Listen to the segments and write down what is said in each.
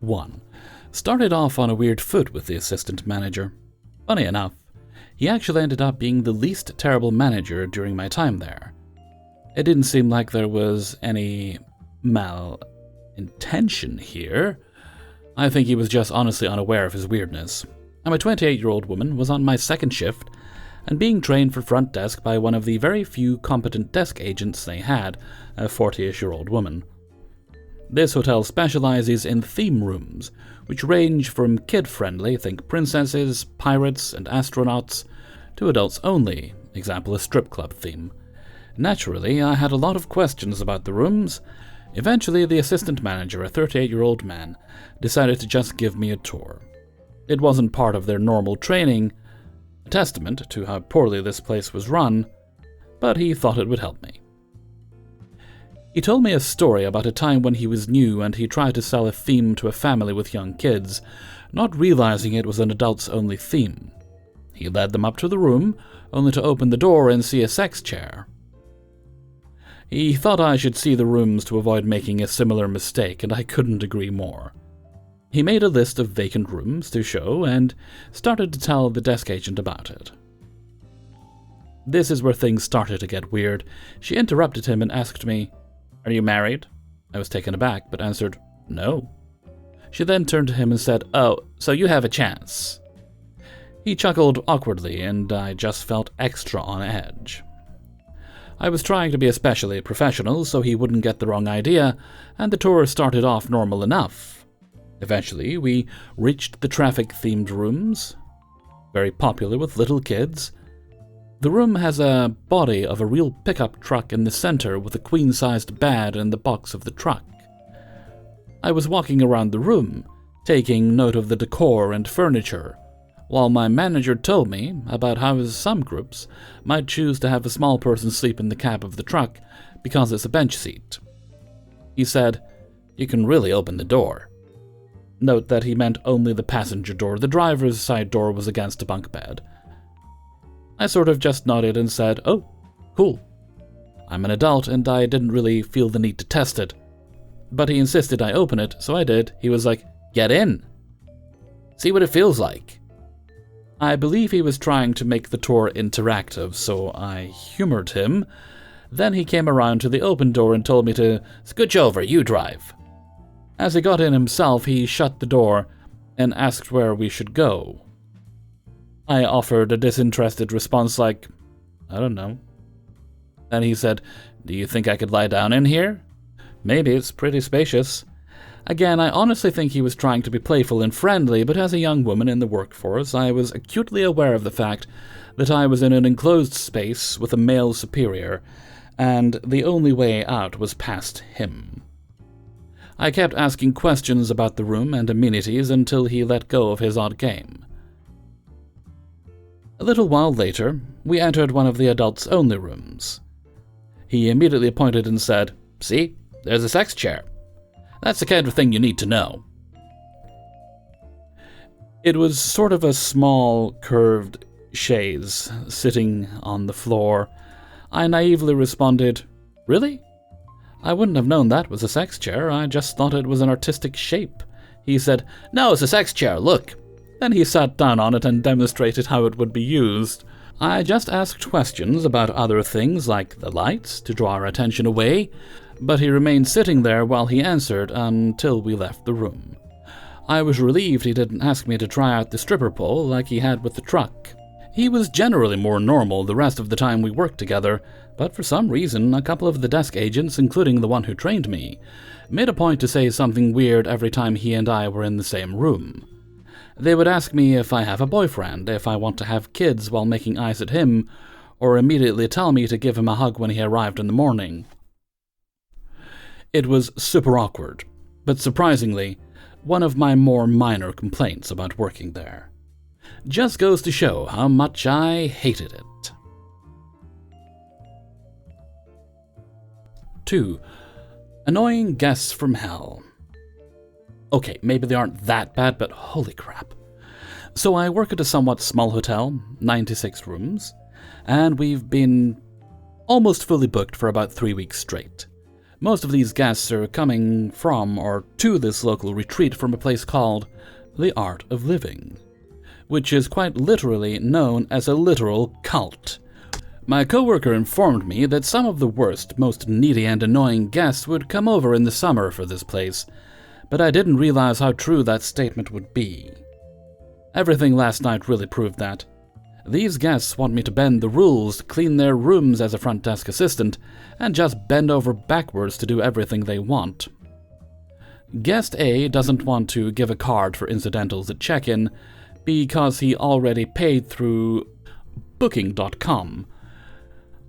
1. Started off on a weird foot with the assistant manager. Funny enough, he actually ended up being the least terrible manager during my time there. It didn't seem like there was any malintention here. I think he was just honestly unaware of his weirdness. I'm a 28-year-old woman, was on my second shift, and being trained for front desk by one of the very few competent desk agents they had, a 40-ish-year-old woman. This hotel specializes in theme rooms, which range from kid-friendly, think princesses, pirates, and astronauts, to adults only, example a strip club theme. Naturally, I had a lot of questions about the rooms. Eventually, the assistant manager, a 38-year-old man, decided to just give me a tour. It wasn't part of their normal training, a testament to how poorly this place was run, but he thought it would help me. He told me a story about a time when he was new and he tried to sell a theme to a family with young kids, not realizing it was an adults-only theme. He led them up to the room, only to open the door and see a sex chair. He thought I should see the rooms to avoid making a similar mistake, and I couldn't agree more. He made a list of vacant rooms to show and started to tell the desk agent about it. This is where things started to get weird. She interrupted him and asked me, "Are you married?" I was taken aback, but answered, "No." She then turned to him and said, "Oh, so you have a chance." He chuckled awkwardly, and I just felt extra on edge. I was trying to be especially professional so he wouldn't get the wrong idea, and the tour started off normal enough. Eventually, we reached the traffic-themed rooms, very popular with little kids. The room has a body of a real pickup truck in the center with a queen-sized bed in the box of the truck. I was walking around the room, taking note of the decor and furniture, while my manager told me about how some groups might choose to have a small person sleep in the cab of the truck because it's a bench seat. He said, "You can really open the door." Note that he meant only the passenger door. The driver's side door was against a bunk bed. I sort of just nodded and said, "Oh, cool." I'm an adult and I didn't really feel the need to test it. But he insisted I open it, so I did. He was like, "Get in. See what it feels like." I believe he was trying to make the tour interactive, so I humored him. Then he came around to the open door and told me to scooch over, you drive. As he got in himself, he shut the door and asked where we should go. I offered a disinterested response like, "I don't know." Then he said, "Do you think I could lie down in here? Maybe, it's pretty spacious." Again, I honestly think he was trying to be playful and friendly, but as a young woman in the workforce, I was acutely aware of the fact that I was in an enclosed space with a male superior, and the only way out was past him. I kept asking questions about the room and amenities until he let go of his odd game. A little while later, we entered one of the adults-only rooms. He immediately pointed and said, "See, there's a sex chair. That's the kind of thing you need to know." It was sort of a small, curved chaise sitting on the floor. I naively responded, "Really? I wouldn't have known that was a sex chair. I just thought it was an artistic shape." He said, "No, it's a sex chair, look." Then he sat down on it and demonstrated how it would be used. I just asked questions about other things like the lights to draw our attention away, but he remained sitting there while he answered until we left the room. I was relieved he didn't ask me to try out the stripper pole like he had with the truck. He was generally more normal the rest of the time we worked together, but for some reason a couple of the desk agents, including the one who trained me, made a point to say something weird every time he and I were in the same room. They would ask me if I have a boyfriend, if I want to have kids while making eyes at him, or immediately tell me to give him a hug when he arrived in the morning. It was super awkward, but surprisingly, one of my more minor complaints about working there. Just goes to show how much I hated it. 2. Annoying guests from hell. Okay, maybe they aren't that bad, but holy crap. So I work at a somewhat small hotel, 96 rooms, and we've been almost fully booked for about 3 weeks straight. Most of these guests are coming from or to this local retreat from a place called the Art of Living, which is quite literally known as a literal cult. My coworker informed me that some of the worst, most needy and annoying guests would come over in the summer for this place, but I didn't realize how true that statement would be. Everything last night really proved that. These guests want me to bend the rules, clean their rooms as a front desk assistant, and just bend over backwards to do everything they want. Guest A doesn't want to give a card for incidentals at check-in because he already paid through Booking.com.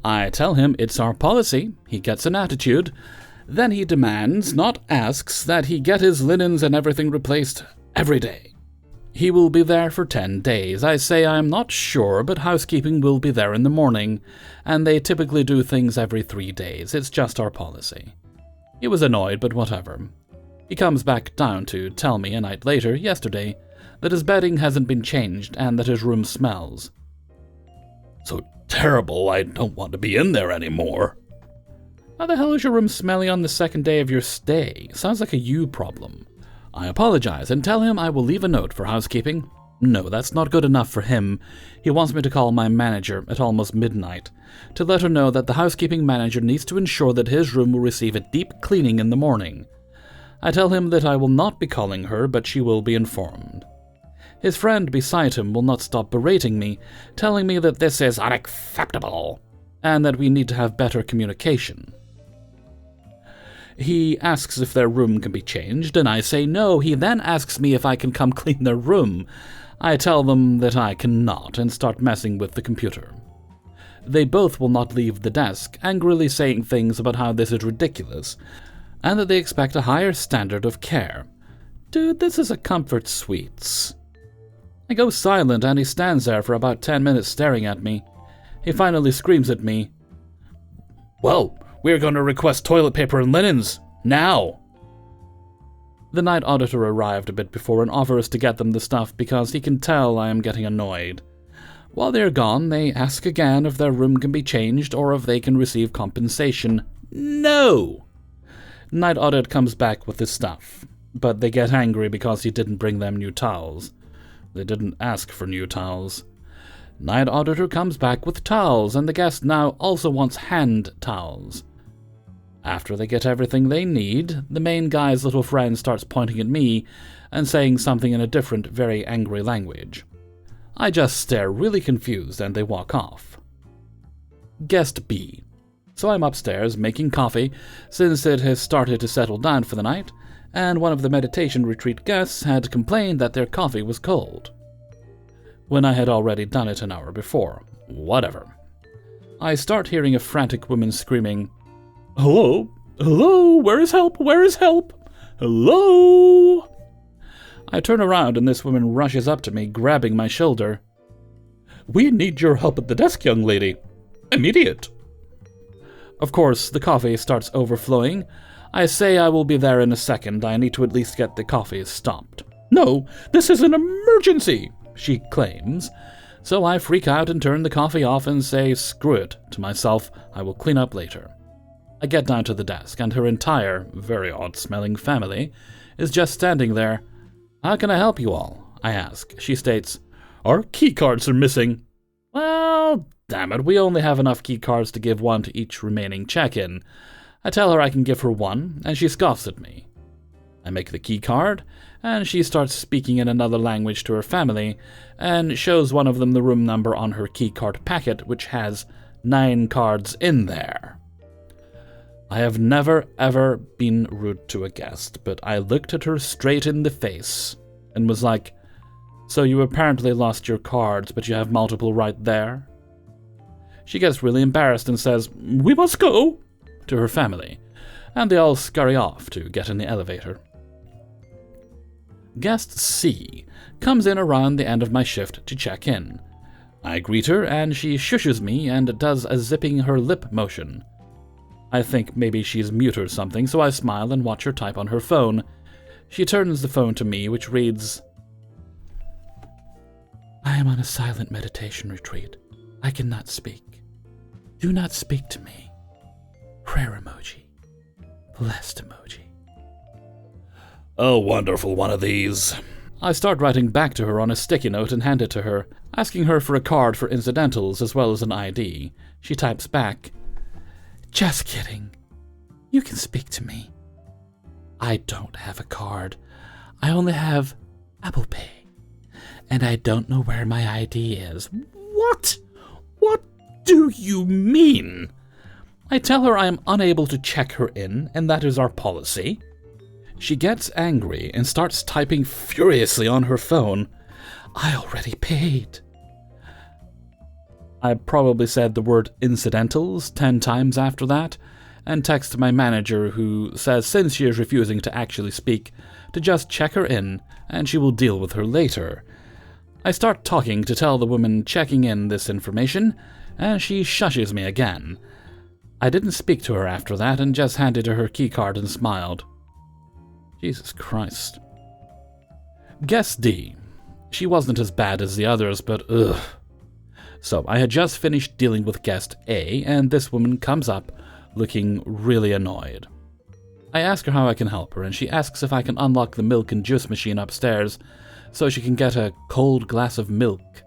I tell him it's our policy. He gets an attitude. Then he demands, not asks, that he get his linens and everything replaced every day. He will be there for 10 days. I say I'm not sure, but housekeeping will be there in the morning, and they typically do things every 3 days. It's just our policy. He was annoyed, but whatever. He comes back down to tell me a night later, yesterday, that his bedding hasn't been changed and that his room smells. So terrible, I don't want to be in there anymore. How the hell is your room smelly on the second day of your stay? Sounds like a you problem. I apologize and tell him I will leave a note for housekeeping. No, that's not good enough for him. He wants me to call my manager at almost midnight to let her know that the housekeeping manager needs to ensure that his room will receive a deep cleaning in the morning. I tell him that I will not be calling her, but she will be informed. His friend beside him will not stop berating me, telling me that this is unacceptable and that we need to have better communication. He asks if their room can be changed, and I say no. He then asks me if I can come clean their room. I tell them that I cannot and start messing with the computer. They both will not leave the desk, angrily saying things about how this is ridiculous, and that they expect a higher standard of care. Dude, this is a comfort suites. I go silent, and he stands there for about 10 minutes staring at me. He finally screams at me, "Well, we're going to request toilet paper and linens, now!" The night auditor arrived a bit before and offers to get them the stuff because he can tell I am getting annoyed. While they're gone, they ask again if their room can be changed or if they can receive compensation. No! Night audit comes back with the stuff, but they get angry because he didn't bring them new towels. They didn't ask for new towels. Night auditor comes back with towels, and the guest now also wants hand towels. After they get everything they need, the main guy's little friend starts pointing at me and saying something in a different, very angry language. I just stare really confused and they walk off. Guest B. So I'm upstairs making coffee since it has started to settle down for the night, and one of the meditation retreat guests had complained that their coffee was cold, when I had already done it an hour before. Whatever. I start hearing a frantic woman screaming, "Hello? Hello? Where is help? Where is help? Hello?" I turn around and this woman rushes up to me, grabbing my shoulder. "We need your help at the desk, young lady. Immediate." Of course, the coffee starts overflowing. I say I will be there in a second. I need to at least get the coffee stopped. "No, this is an emergency," she claims. So I freak out and turn the coffee off and say, "Screw it," to myself. I will clean up later. I get down to the desk, and her entire, very odd-smelling family is just standing there. "How can I help you all?" I ask. She states, "Our key cards are missing." Well, damn it, we only have enough key cards to give one to each remaining check-in. I tell her I can give her one, and she scoffs at me. I make the key card, and she starts speaking in another language to her family, and shows one of them the room number on her key card packet, which has 9 cards in there. I have never, ever been rude to a guest, but I looked at her straight in the face and was like, "So you apparently lost your cards, but you have multiple right there?" She gets really embarrassed and says, "We must go," to her family, and they all scurry off to get in the elevator. Guest C comes in around the end of my shift to check in. I greet her, and she shushes me and does a zipping her lip motion. I think maybe she's mute or something, so I smile and watch her type on her phone. She turns the phone to me, which reads, "I am on a silent meditation retreat. I cannot speak. Do not speak to me. Prayer emoji. blessed emoji. A wonderful one of these. I start writing back to her on a sticky note and hand it to her, asking her for a card for incidentals as well as an ID. She types back, "Just kidding. You can speak to me. I don't have a card. I only have Apple Pay. And I don't know where my ID is." What? What do you mean? I tell her I am unable to check her in, and that is our policy. She gets angry and starts typing furiously on her phone. "I already paid." I probably said the word incidentals 10 times after that, and text my manager, who says since she is refusing to actually speak, to just check her in and she will deal with her later. I start talking to tell the woman checking in this information, and she shushes me again. I didn't speak to her after that and just handed her her keycard and smiled. Jesus Christ. Guest D. She wasn't as bad as the others, but ugh. So I had just finished dealing with guest A, and this woman comes up looking really annoyed. I ask her how I can help her, and she asks if I can unlock the milk and juice machine upstairs so she can get a cold glass of milk.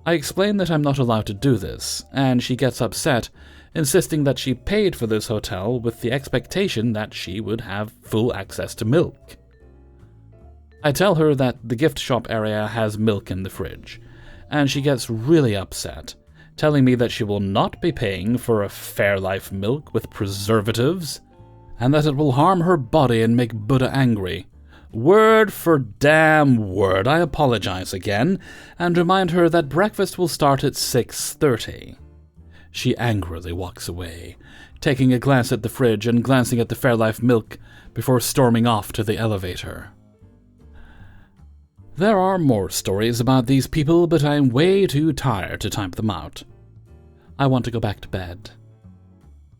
I explain that I'm not allowed to do this, and she gets upset, insisting that she paid for this hotel with the expectation that she would have full access to milk. I tell her that the gift shop area has milk in the fridge, and she gets really upset, telling me that she will not be paying for a Fairlife milk with preservatives, and that it will harm her body and make Buddha angry. Word for damn word, I apologize again, and remind her that breakfast will start at 6:30. She angrily walks away, taking a glance at the fridge and glancing at the Fairlife milk before storming off to the elevator. There are more stories about these people, but I'm way too tired to type them out. I want to go back to bed.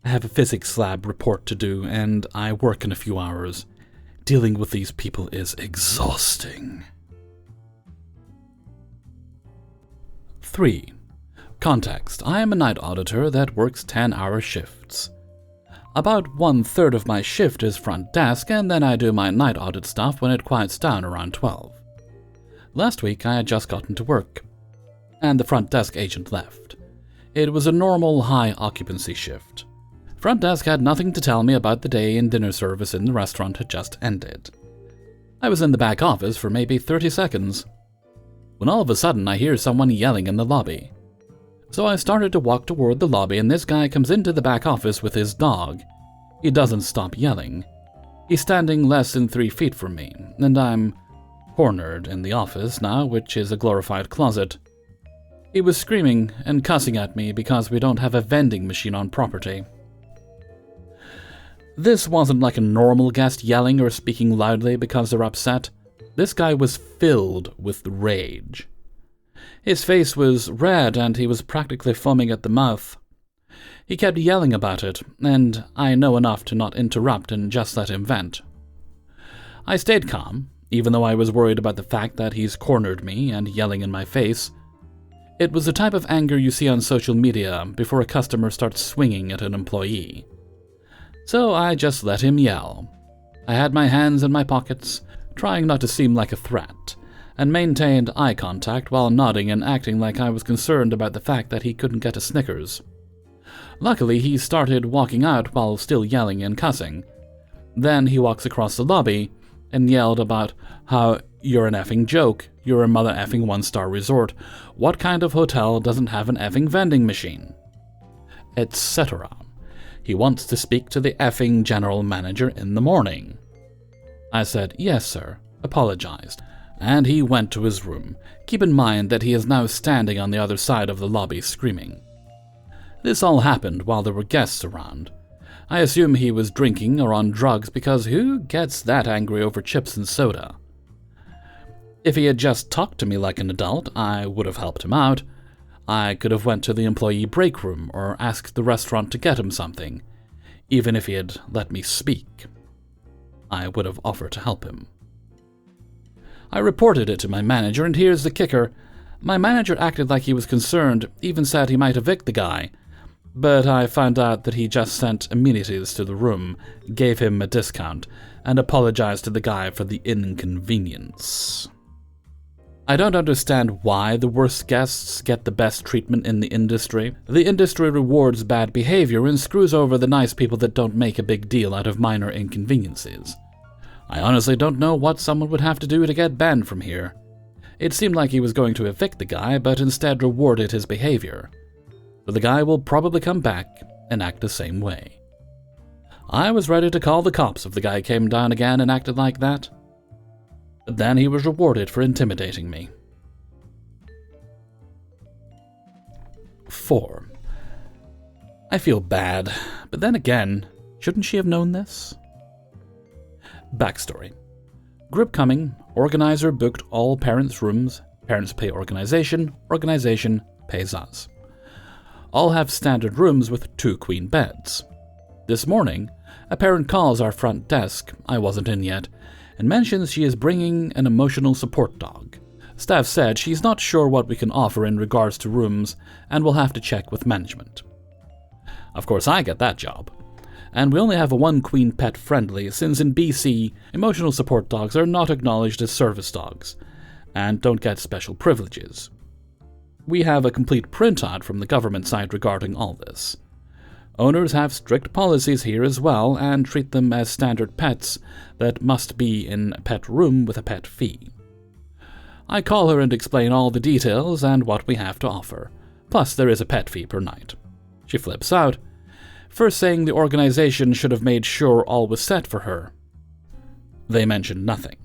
I have a physics lab report to do, and I work in a few hours. Dealing with these people is exhausting. 3. Context. I am a night auditor that works 10-hour shifts. About 1/3 of my shift is front desk, and then I do my night audit stuff when it quiets down around 12. Last week I had just gotten to work, and the front desk agent left. It was a normal high occupancy shift. Front desk had nothing to tell me about the day, and dinner service in the restaurant had just ended. I was in the back office for maybe 30 seconds, when all of a sudden I hear someone yelling in the lobby. So I started to walk toward the lobby, and this guy comes into the back office with his dog. He doesn't stop yelling. He's standing less than 3 feet from me, and I'm cornered in the office now, which is a glorified closet. He was screaming and cussing at me because we don't have a vending machine on property. This wasn't like a normal guest yelling or speaking loudly because they're upset. This guy was filled with rage. His face was red and he was practically foaming at the mouth. He kept yelling about it, and I know enough to not interrupt and just let him vent. I stayed calm, even though I was worried about the fact that he's cornered me and yelling in my face. It was the type of anger you see on social media before a customer starts swinging at an employee. So I just let him yell. I had my hands in my pockets, trying not to seem like a threat, and maintained eye contact while nodding and acting like I was concerned about the fact that he couldn't get a Snickers. Luckily, he started walking out while still yelling and cussing. Then he walks across the lobby and yelled about how "you're an effing joke, you're a mother effing 1-star resort, what kind of hotel doesn't have an effing vending machine?" etc. He wants to speak to the effing general manager in the morning. I said, "Yes, sir," apologized, and he went to his room. Keep in mind that he is now standing on the other side of the lobby screaming. This all happened while there were guests around. I assume he was drinking or on drugs, because who gets that angry over chips and soda? If he had just talked to me like an adult, I would have helped him out. I could have went to the employee break room or asked the restaurant to get him something. Even if he had let me speak, I would have offered to help him. I reported it to my manager, and here's the kicker. My manager acted like he was concerned, even said he might evict the guy. but I found out that he just sent amenities to the room, gave him a discount, and apologized to the guy for the inconvenience. I don't understand why the worst guests get the best treatment in the industry. The industry rewards bad behavior and screws over the nice people that don't make a big deal out of minor inconveniences. I honestly don't know what someone would have to do to get banned from here. It seemed like he was going to evict the guy, but instead rewarded his behavior. So the guy will probably come back and act the same way. I was ready to call the cops if the guy came down again and acted like that. But then he was rewarded for intimidating me. 4. I feel bad, but then again, shouldn't she have known this? Backstory. Group coming, organizer booked all parents' rooms, parents pay organization, organization pays us. All have standard rooms with 2 queen beds. This morning, a parent calls our front desk, I wasn't in yet, and mentions she is bringing an emotional support dog. Staff said she's not sure what we can offer in regards to rooms and will have to check with management. Of course, I get that job. And we only have a 1 queen pet friendly, since in BC, emotional support dogs are not acknowledged as service dogs and don't get special privileges. We have a complete printout from the government side regarding all this. Owners have strict policies here as well and treat them as standard pets that must be in a pet room with a pet fee. I call her and explain all the details and what we have to offer. Plus, there is a pet fee per night. She flips out, first saying the organization should have made sure all was set for her. They mentioned nothing.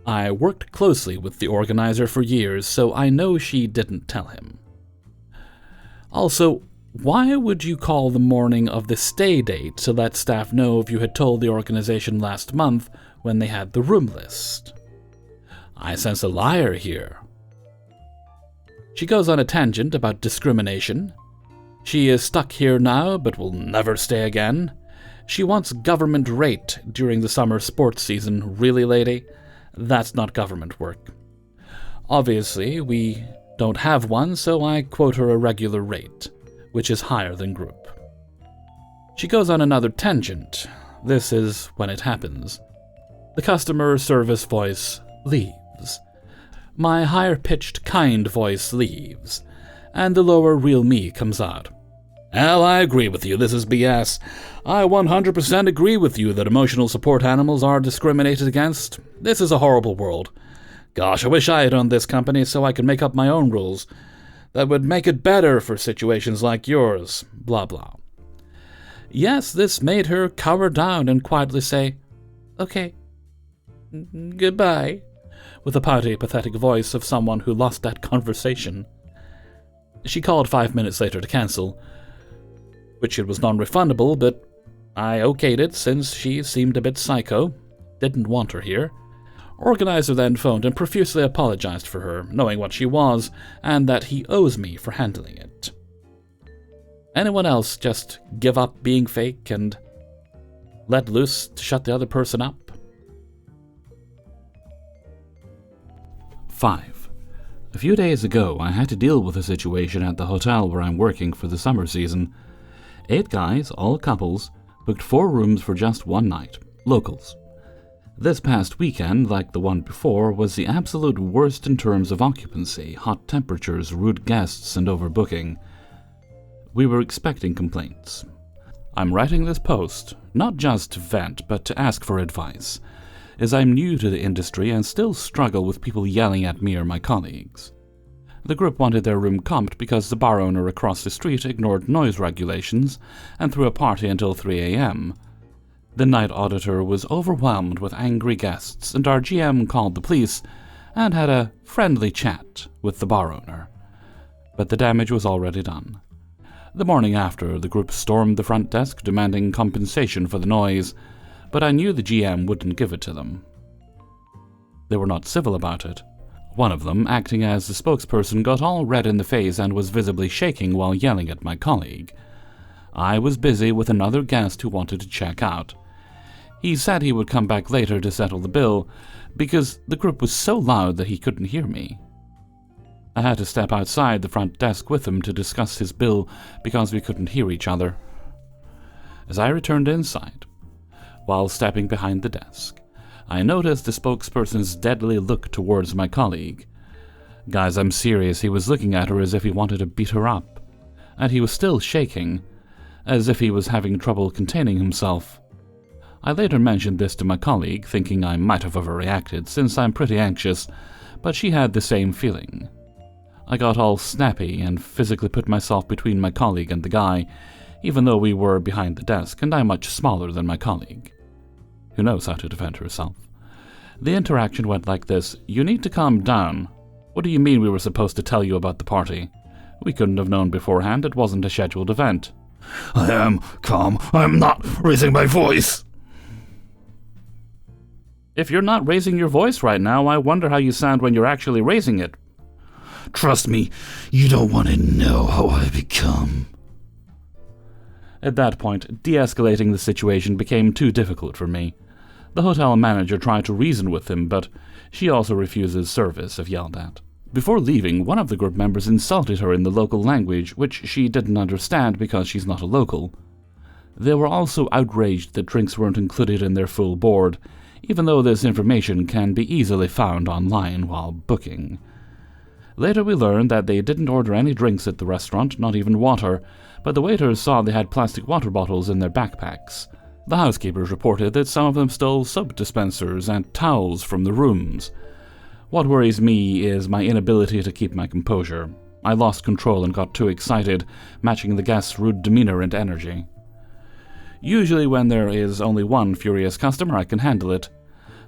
I worked closely with the organizer for years, so I know she didn't tell him. Also, why would you call the morning of the stay date to let staff know if you had told the organization last month when they had the room list? I sense a liar here. She goes on a tangent about discrimination. She is stuck here now, but will never stay again. She wants government rate during the summer sports season. Really, lady? That's not government work. Obviously, we don't have one, so I quote her a regular rate, which is higher than group. She goes on another tangent. This is when it happens. The customer service voice leaves. My higher-pitched, kind voice leaves, and the lower real me comes out. Hell, I agree with you, this is BS. I 100% agree with you that emotional support animals are discriminated against. This is a horrible world. Gosh, I wish I had owned this company so I could make up my own rules that would make it better for situations like yours, blah blah. Yes, this made her cower down and quietly say, okay, goodbye, with a pouty, pathetic voice of someone who lost that conversation. She called 5 minutes later to cancel, which it was non-refundable, but I okayed it since she seemed a bit psycho, didn't want her here. Organizer then phoned and profusely apologized for her, knowing what she was, and that he owes me for handling it. Anyone else just give up being fake and let loose to shut the other person up? 5. A few days ago, I had to deal with a situation at the hotel where I'm working for the summer season. 8 guys, all couples, booked 4 rooms for just 1 night, locals. This past weekend, like the one before, was the absolute worst in terms of occupancy, hot temperatures, rude guests, and overbooking. We were expecting complaints. I'm writing this post, not just to vent, but to ask for advice, as I'm new to the industry and still struggle with people yelling at me or my colleagues. The group wanted their room comped because the bar owner across the street ignored noise regulations and threw a party until 3 a.m. The night auditor was overwhelmed with angry guests, and our GM called the police and had a friendly chat with the bar owner. But the damage was already done. The morning after, the group stormed the front desk demanding compensation for the noise, but I knew the GM wouldn't give it to them. They were not civil about it. One of them, acting as the spokesperson, got all red in the face and was visibly shaking while yelling at my colleague. I was busy with another guest who wanted to check out. He said he would come back later to settle the bill because the group was so loud that he couldn't hear me. I had to step outside the front desk with him to discuss his bill because we couldn't hear each other. As I returned inside, while stepping behind the desk, I noticed the spokesperson's deadly look towards my colleague. Guys, I'm serious, he was looking at her as if he wanted to beat her up, and he was still shaking, as if he was having trouble containing himself. I later mentioned this to my colleague, thinking I might have overreacted since I'm pretty anxious, but she had the same feeling. I got all snappy and physically put myself between my colleague and the guy, even though we were behind the desk and I'm much smaller than my colleague, who knows how to defend herself. The interaction went like this: "You need to calm down. What do you mean we were supposed to tell you about the party? We couldn't have known beforehand, it wasn't a scheduled event." I am calm. I'm not raising my voice. If you're not raising your voice right now, I wonder how you sound when you're actually raising it. Trust me, you don't want to know how I become. At that point, de-escalating the situation became too difficult for me. The hotel manager tried to reason with him, but she also refuses service if yelled at. Before leaving, one of the group members insulted her in the local language, which she didn't understand because she's not a local. They were also outraged that drinks weren't included in their full board, even though this information can be easily found online while booking. Later we learned that they didn't order any drinks at the restaurant, not even water, but the waiters saw they had plastic water bottles in their backpacks. The housekeepers reported that some of them stole soap dispensers and towels from the rooms. What worries me is my inability to keep my composure. I lost control and got too excited, matching the guests' rude demeanor and energy. Usually when there is only one furious customer, I can handle it.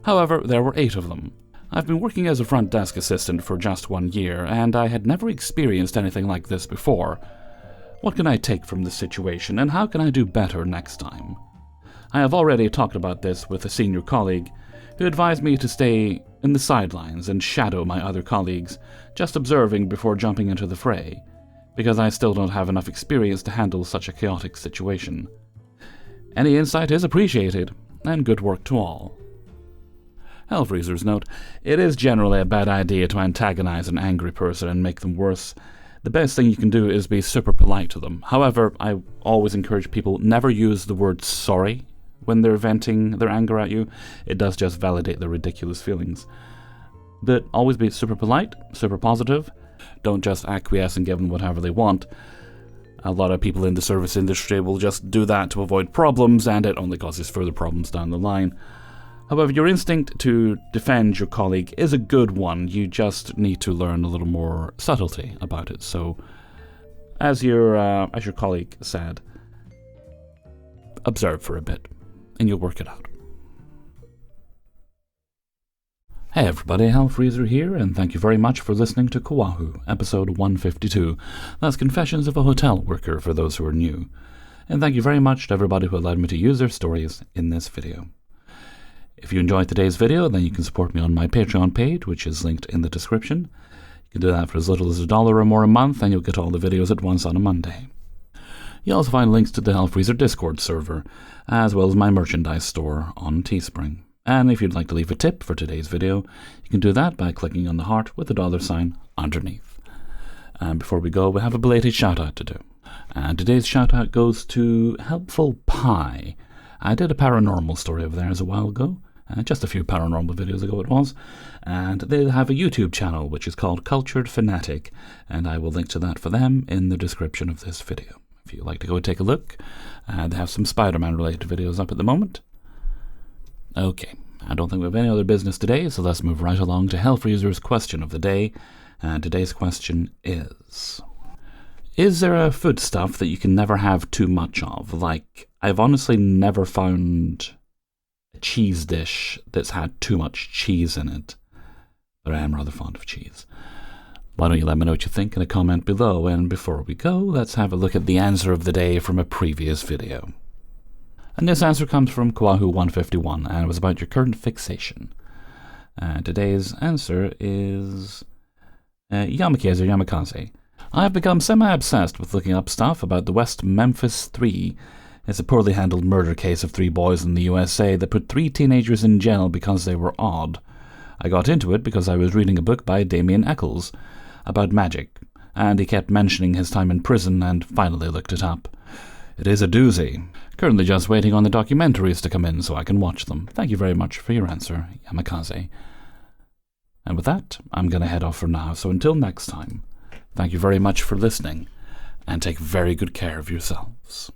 However, there were 8 of them. I've been working as a front desk assistant for just 1 year, and I had never experienced anything like this before. What can I take from this situation, and how can I do better next time? I have already talked about this with a senior colleague, who advised me to stay in the sidelines and shadow my other colleagues, just observing before jumping into the fray, because I still don't have enough experience to handle such a chaotic situation. Any insight is appreciated, and good work to all. Hellfreezer's note: it is generally a bad idea to antagonize an angry person and make them worse. The best thing you can do is be super polite to them. However, I always encourage people never use the word sorry when they're venting their anger at you. It does just validate their ridiculous feelings. But always be super polite, super positive. Don't just acquiesce and give them whatever they want. A lot of people in the service industry will just do that to avoid problems, and it only causes further problems down the line. However, your instinct to defend your colleague is a good one. You just need to learn a little more subtlety about it. So, as your colleague said, observe for a bit, and you'll work it out. Hey everybody, Hellfreezer here, and thank you very much for listening to COAHW, episode 152. That's Confessions of a Hotel Worker for those who are new. And thank you very much to everybody who allowed me to use their stories in this video. If you enjoyed today's video, then you can support me on my Patreon page, which is linked in the description. You can do that for as little as $1 or more a month, and you'll get all the videos at once on a Monday. You'll also find links to the Hellfreezer Discord server, as well as my merchandise store on Teespring. And if you'd like to leave a tip for today's video, you can do that by clicking on the heart with the $sign underneath. And before we go, we have a belated shout-out to do. And today's shout-out goes to Helpful Pie. I did a paranormal story of theirs a while ago. Just a few paranormal videos ago it was, and they have a YouTube channel which is called Cultured Fanatic, and I will link to that for them in the description of this video. If you'd like to go take a look, they have some Spider-Man related videos up at the moment. Okay, I don't think we have any other business today, so let's move right along to Hellfreezer's question of the day, and today's question is there a foodstuff that you can never have too much of? Like, I've honestly never found cheese dish that's had too much cheese in it, but I am rather fond of cheese. Why don't you let me know what you think in a comment below, and before we go, let's have a look at the answer of the day from a previous video. And this answer comes from COAHW 151, and it was about your current fixation. Today's answer is Yamakaze. I have become semi-obsessed with looking up stuff about the West Memphis 3. It's a poorly handled murder case of 3 boys in the USA that put 3 teenagers in jail because they were odd. I got into it because I was reading a book by Damien Eccles. about magic, and he kept mentioning his time in prison and finally looked it up. It is a doozy. Currently just waiting on the documentaries to come in so I can watch them. Thank you very much for your answer, Yamakaze. And with that, I'm going to head off for now, so until next time, thank you very much for listening, and take very good care of yourselves.